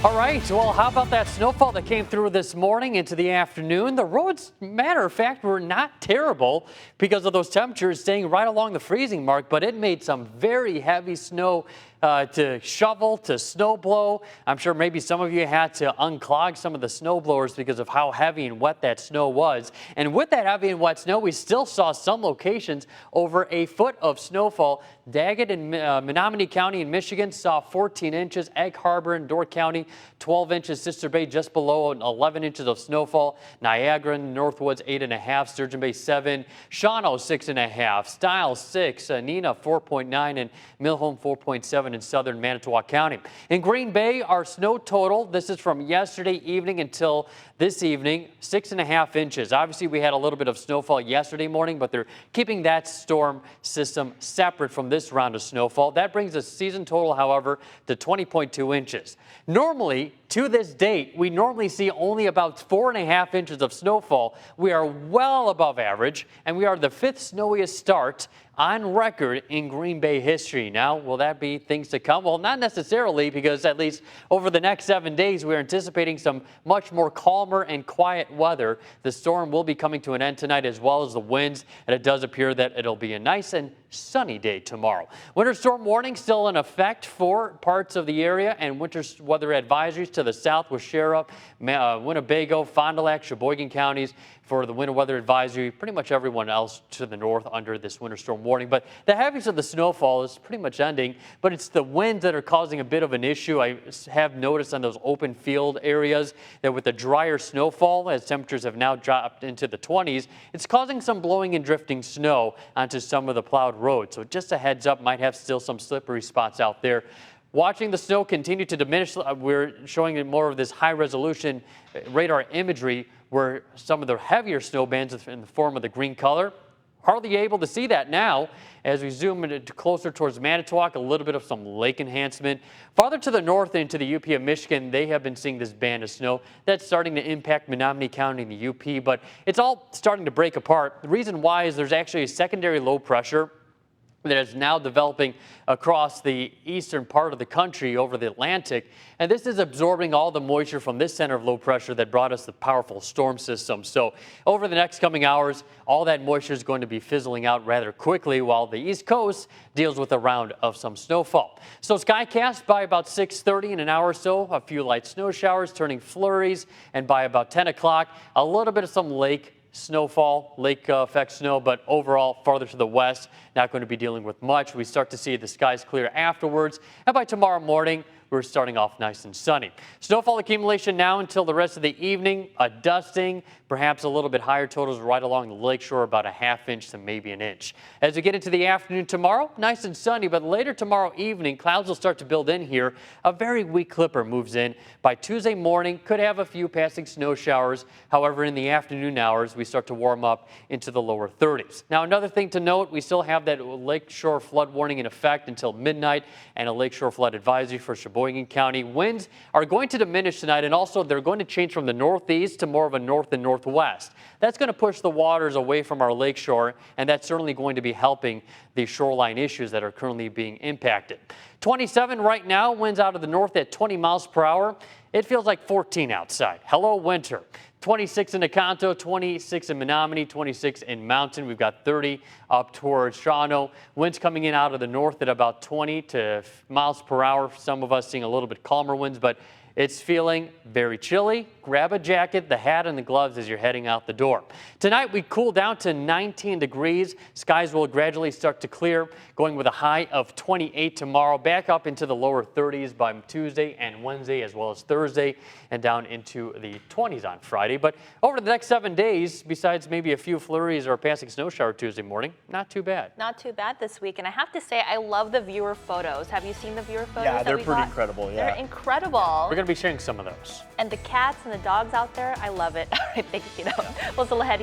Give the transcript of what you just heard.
All right, well, how about that snowfall that came through this morning into the afternoon? The roads, matter of fact, were not terrible because of those temperatures staying right along the freezing mark, but it made some very heavy snow to shovel, to snow blow. I'm sure maybe some of you had to unclog some of the snow blowers because of how heavy and wet that snow was. And with that heavy and wet snow, we still saw some locations over a foot of snowfall. Daggett in Menominee County in Michigan saw 14 inches. Egg Harbor in Door County, 12 inches. Sister Bay just below 11 inches of snowfall. Niagara in Northwoods, 8.5. Sturgeon Bay, 7. Shawano, 6.5. Stiles, 6. Neenah, 4.9. And Milhome, 4.7 in southern Manitowoc County. In Green Bay, our snow total, this is from yesterday evening until this evening, 6.5 inches. Obviously, we had a little bit of snowfall yesterday morning, but they're keeping that storm system separate from this round of snowfall. That brings the season total, however, to 20.2 inches. Normally, to this date, we normally see only about 4.5 inches of snowfall. We are well above average, and we are the 5th snowiest start on record in Green Bay history. Now, will that be things to come? Well, not necessarily, because at least over the next 7 days, we're anticipating some much more calmer and quiet weather. The storm will be coming to an end tonight, as well as the winds, and it does appear that it'll be a nice and sunny day tomorrow. Winter storm warning still in effect for parts of the area, and winter weather advisories to the south with Sheriff, Winnebago, Fond du Lac, Sheboygan counties for the winter weather advisory. Pretty much everyone else to the north under this winter storm warning. But the heaviness of the snowfall is pretty much ending, but it's the winds that are causing a bit of an issue. I have noticed on those open field areas that with the drier snowfall, as temperatures have now dropped into the 20s, it's causing some blowing and drifting snow onto some of the plowed roads. So just a heads up, might have still some slippery spots out there. Watching the snow continue to diminish, we're showing more of this high resolution radar imagery where some of the heavier snow bands in the form of the green color. Hardly able to see that now as we zoom in closer towards Manitowoc, a little bit of some lake enhancement. Farther to the north into the UP of Michigan, they have been seeing this band of snow that's starting to impact Menominee County and the UP, but it's all starting to break apart. The reason why is there's actually a secondary low pressure that is now developing across the eastern part of the country over the Atlantic. And this is absorbing all the moisture from this center of low pressure that brought us the powerful storm system. So over the next coming hours, all that moisture is going to be fizzling out rather quickly while the East Coast deals with a round of some snowfall. So SkyCast by about 6:30 in an hour or so, a few light snow showers turning flurries, and by about 10 o'clock, a little bit of some lake snowfall, lake effect snow, but overall farther to the west, not going to be dealing with much. We start to see the skies clear afterwards, and by tomorrow morning, we're starting off nice and sunny. Snowfall accumulation now until the rest of the evening, a dusting, perhaps a little bit higher totals right along the lakeshore, about a ½ inch to maybe an inch. As we get into the afternoon tomorrow, nice and sunny, but later tomorrow evening, clouds will start to build in here. A very weak clipper moves in. By Tuesday morning, could have a few passing snow showers. However, in the afternoon hours, we start to warm up into the lower 30s. Now, another thing to note, we still have that lakeshore flood warning in effect until midnight and a lakeshore flood advisory for Sheboygan County. Winds are going to diminish tonight, and also they're going to change from the northeast to more of a north and northwest. That's going to push the waters away from our lakeshore, and that's certainly going to be helping the shoreline issues that are currently being impacted. 27 right now, winds out of the north at 20 miles per hour. It feels like 14 outside. Hello, winter. 26 in Nakanto, 26 in Menominee, 26 in Mountain. We've got 30 up towards Shawano. Winds coming in out of the north at about 20 miles per hour. Some of us seeing a little bit calmer winds, but it's feeling very chilly. Grab a jacket, the hat, and the gloves as you're heading out the door. Tonight, we cool down to 19 degrees. Skies will gradually start to clear, going with a high of 28 tomorrow, back up into the lower 30s by Tuesday and Wednesday, as well as Thursday, and down into the 20s on Friday. But over the next 7 days, besides maybe a few flurries or a passing snow shower Tuesday morning, not too bad. Not too bad this week. And I have to say, I love the viewer photos. Have you seen the viewer photos? Yeah, they're pretty incredible. Yeah. They're incredible. We're going to be sharing some of those. And the cats and the dogs out there, I love it. All right, thank you, Gino. We'll still ahead